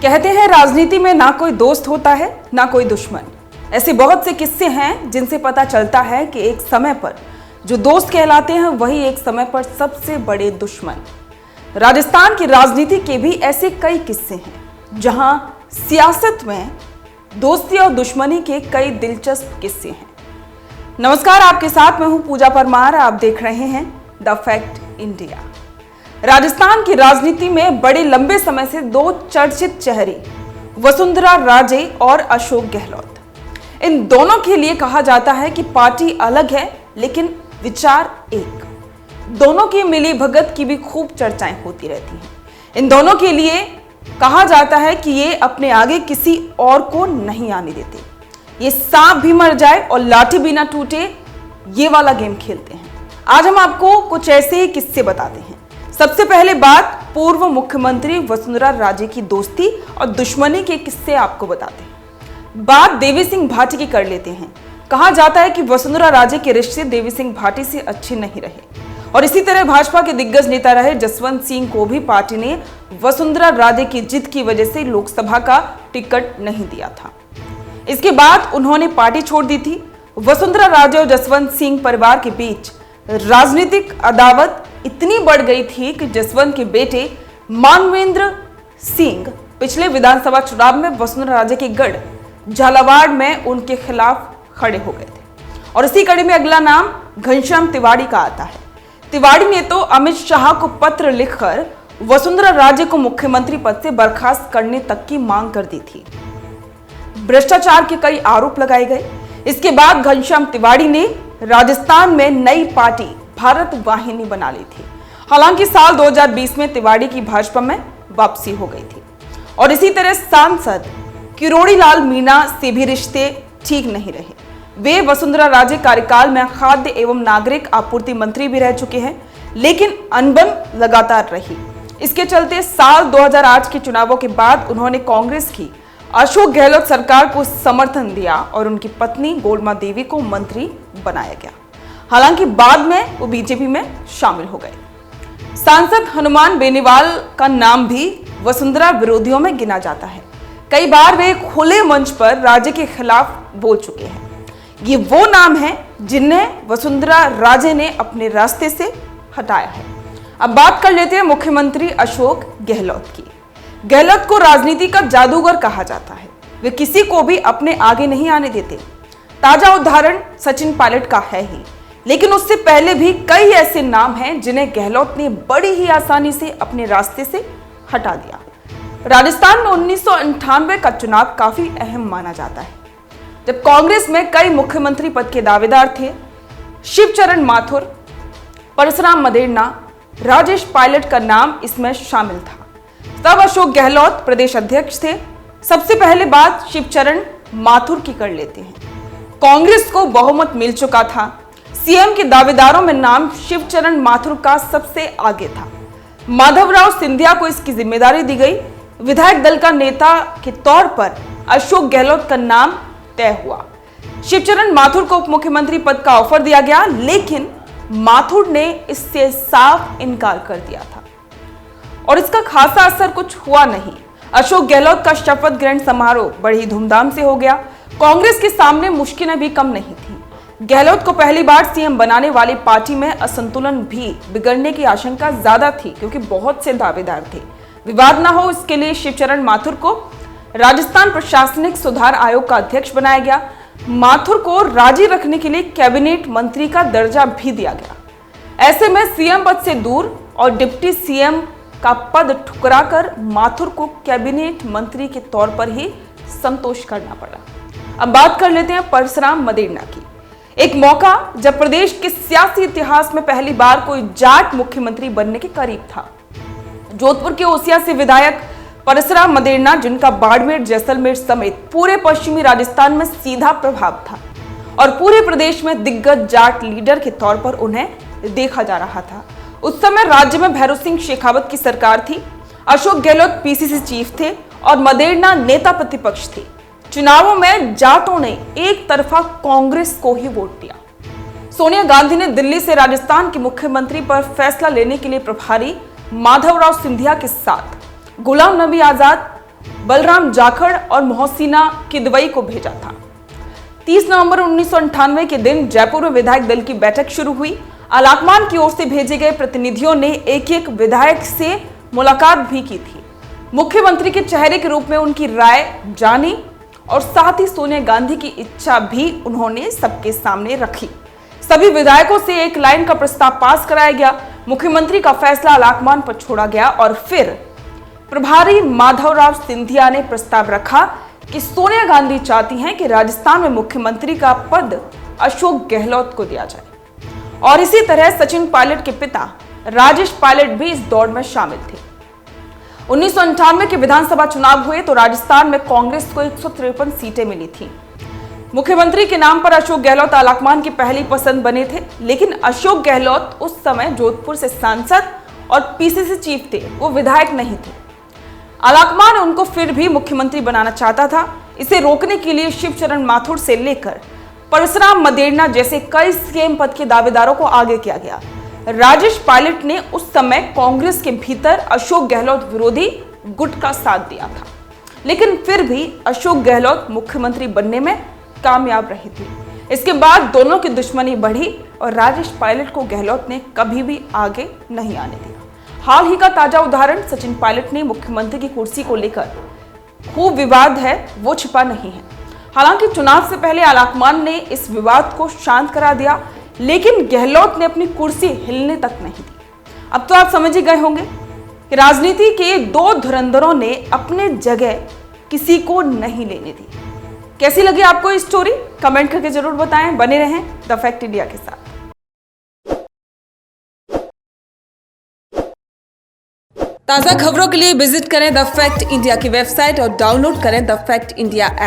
कहते हैं राजनीति में ना कोई दोस्त होता है ना कोई दुश्मन। ऐसे बहुत से किस्से हैं जिनसे पता चलता है कि एक समय पर जो दोस्त कहलाते हैं वही एक समय पर सबसे बड़े दुश्मन। राजस्थान की राजनीति के भी ऐसे कई किस्से हैं जहां सियासत में दोस्ती और दुश्मनी के कई दिलचस्प किस्से हैं। नमस्कार, आपके साथ मैं हूं पूजा परमार। आप देख रहे हैं द फैक्ट इंडिया। राजस्थान की राजनीति में बड़े लंबे समय से दो चर्चित चेहरे वसुंधरा राजे और अशोक गहलोत। इन दोनों के लिए कहा जाता है कि पार्टी अलग है लेकिन विचार एक। दोनों की मिली भगत की भी खूब चर्चाएं होती रहती हैं। इन दोनों के लिए कहा जाता है कि ये अपने आगे किसी और को नहीं आने देते। ये सांप भी मर जाए और लाठी भी ना टूटे, ये वाला गेम खेलते हैं। आज हम आपको कुछ ऐसे ही किस्से बताते हैं। सबसे पहले बात पूर्व मुख्यमंत्री वसुंधरा राजे की दोस्ती और दुश्मनी के किस्से आपको बताते हैं। बात देवी सिंह भाटी की कर लेते हैं। कहा जाता है कि वसुंधरा राजे के रिश्ते देवी सिंह भाटी से अच्छे नहीं रहे और इसी तरह भाजपा के दिग्गज नेता रहे जसवंत सिंह को भी पार्टी ने वसुंधरा राजे की जिद की वजह से लोकसभा का टिकट नहीं दिया था। इसके बाद उन्होंने पार्टी छोड़ दी थी। वसुंधरा राजे और जसवंत सिंह परिवार के बीच राजनीतिक अदावत इतनी बढ़ गई थी कि जसवंत के बेटे मानवेंद्र सिंह पिछले विधानसभा चुनाव में वसुंधरा राजे के गढ़ झालावाड़ में उनके खिलाफ खड़े हो गए थे। और इसी कड़ी में अगला नाम घनश्याम तिवाड़ी का आता है। तिवाड़ी ने तो अमित शाह को पत्र लिखकर वसुंधरा राजे को मुख्यमंत्री पद से बर्खास्त करने तक की मांग कर दी थी। भ्रष्टाचार के कई आरोप लगाए गए। इसके बाद घनश्याम तिवाड़ी ने राजस्थान में नई पार्टी भारत वाहिनी बना ली थी। हालांकि साल 2020 में तिवाड़ी की भाजपा में वापसी हो गई थी। और इसी तरह सांसद किरोड़ी लाल मीणा से भी रिश्ते ठीक नहीं रहे। वे वसुंधरा राजे कार्यकाल में खाद्य एवं नागरिक आपूर्ति मंत्री भी रह चुके हैं, लेकिन अनबन लगातार रही। इसके चलते साल 2008 के चुनावों के बाद उन्होंने कांग्रेस की अशोक गहलोत सरकार को समर्थन दिया और उनकी पत्नी गोलमा देवी को मंत्री बनाया गया। हालांकि बाद में वो बीजेपी में शामिल हो गए। सांसद हनुमान बेनीवाल का नाम भी वसुंधरा विरोधियों में गिना जाता है। कई बार वे खुले मंच पर राज्य के खिलाफ बोल चुके हैं। ये वो नाम है जिन्हें वसुंधरा राजे ने अपने रास्ते से हटाया है। अब बात कर लेते हैं मुख्यमंत्री अशोक गहलोत की। गहलोत को राजनीति का जादूगर कहा जाता है। वे किसी को भी अपने आगे नहीं आने देते। ताजा उदाहरण सचिन पायलट का है ही, लेकिन उससे पहले भी कई ऐसे नाम हैं जिन्हें गहलोत ने बड़ी ही आसानी से अपने रास्ते से हटा दिया। राजस्थान में 1998 का चुनाव काफी अहम माना जाता है, जब कांग्रेस में कई मुख्यमंत्री पद के दावेदार थे। शिवचरण माथुर, परशुराम मदेरणा, राजेश पायलट का नाम इसमें शामिल था। तब अशोक गहलोत प्रदेश अध्यक्ष थे। सबसे पहले बात शिवचरण माथुर की कर लेते हैं। कांग्रेस को बहुमत मिल चुका था। सीएम के दावेदारों में नाम शिवचरण माथुर का सबसे आगे था। माधवराव सिंधिया को इसकी जिम्मेदारी दी गई। विधायक दल का नेता के तौर पर अशोक गहलोत का नाम तय हुआ। शिवचरण माथुर को उप मुख्यमंत्री पद का ऑफर दिया गया, लेकिन माथुर ने इससे साफ इनकार कर दिया था और इसका खासा असर कुछ हुआ नहीं। अशोक गहलोत का शपथ ग्रहण समारोह बड़ी धूमधाम से हो गया। कांग्रेस के सामने मुश्किलें भी कम नहीं थी। गहलोत को पहली बार सीएम बनाने वाली पार्टी में असंतुलन भी बिगड़ने की आशंका ज्यादा थी, क्योंकि बहुत से दावेदार थे। विवाद न हो इसके लिए शिवचरण माथुर को राजस्थान प्रशासनिक सुधार आयोग का अध्यक्ष बनाया गया। माथुर को राजी रखने के लिए कैबिनेट मंत्री का दर्जा भी दिया गया। ऐसे में सीएम पद से दूर और डिप्टी सीएम का पद ठुकराकर माथुर को कैबिनेट मंत्री के तौर पर ही संतोष करना पड़ा। अब बात कर लेते हैं परशुराम मदेरणा की। एक मौका जब प्रदेश के सियासी इतिहास में पहली बार कोई जाट मुख्यमंत्री बनने के करीब था। जोधपुर के ओसिया से विधायक परशुराम मदेरणा, जिनका बाड़मेर, जैसलमेर समेत पूरे पश्चिमी राजस्थान में सीधा प्रभाव था और पूरे प्रदेश में दिग्गज जाट लीडर के तौर पर उन्हें देखा जा रहा था। उस समय राज्य में भैरव सिंह शेखावत की सरकार थी। अशोक गहलोत पीसीसी चीफ थे और मदेरणा नेता प्रतिपक्ष थे। चुनावों में जाटों ने एक तरफा कांग्रेस को ही वोट दिया। सोनिया गांधी ने दिल्ली से राजस्थान के मुख्यमंत्री पर फैसला लेने के लिए प्रभारी माधवराव सिंधिया के साथ गुलाम नबी आजाद, बलराम जाखड़ और मोहसिना किदवई को भेजा था। 30 नवंबर 1998 के दिन जयपुर में विधायक दल की बैठक शुरू हुई। आलाकमान की ओर से भेजे गए प्रतिनिधियों ने एक एक विधायक से मुलाकात भी की थी। मुख्यमंत्री के चेहरे के रूप में उनकी राय जानी और साथ ही सोनिया गांधी की इच्छा भी उन्होंने सबके सामने रखी। सभी विधायकों से एक लाइन का प्रस्ताव पास कराया गया। मुख्यमंत्री का फैसला आलाकमान पर छोड़ा गया और फिर प्रभारी माधवराव सिंधिया ने प्रस्ताव रखा कि सोनिया गांधी चाहती हैं कि राजस्थान में मुख्यमंत्री का पद अशोक गहलोत को दिया जाए और इसी तरह सचिन पायलट के पिता राजेश पायलट भी इस दौड़ में शामिल थे। 1998 के विधानसभा चुनाव हुए तो राजस्थान में कांग्रेस को 153 सीटें मिली थी। मुख्यमंत्री के नाम पर अशोक गहलोत आलाकमान की पहली पसंद बने थे, लेकिन अशोक गहलोत उस समय जोधपुर से सांसद और पीसीसी चीफ थे, वो विधायक नहीं थे। आलाकमान उनको फिर भी मुख्यमंत्री बनाना चाहता था। इसे रोकने के लिए शिवचरण माथुर से लेकर परशुराम मदेरणा जैसे कई सीएम पद के दावेदारों को आगे किया गया। राजेश पायलट ने उस समय कांग्रेस के भीतर अशोक गहलोत विरोधी गुट का साथ दिया था, लेकिन फिर भी अशोक गहलोत मुख्यमंत्री बनने में कामयाब रही थी। इसके बाद दोनों की दुश्मनी बढ़ी और राजेश पायलट को गहलोत ने कभी भी आगे नहीं आने दिया। हाल ही का ताजा उदाहरण सचिन पायलट ने मुख्यमंत्री की कुर्सी को लेकर खूब विवाद है, वो छिपा नहीं है। हालांकि चुनाव से पहले आलाकमान ने इस विवाद को शांत करा दिया, लेकिन गहलोत ने अपनी कुर्सी हिलने तक नहीं दी। अब तो आप समझ ही गए होंगे कि राजनीति के दो धुरंधरों ने अपने जगह किसी को नहीं लेने दी। कैसी लगी आपको ये स्टोरी? कमेंट करके जरूर बताएं। बने रहें द फैक्ट इंडिया के साथ। ताज़ा खबरों के लिए विजिट करें द फैक्ट इंडिया की वेबसाइट और डाउनलोड करें द फैक्ट इंडिया ऐप।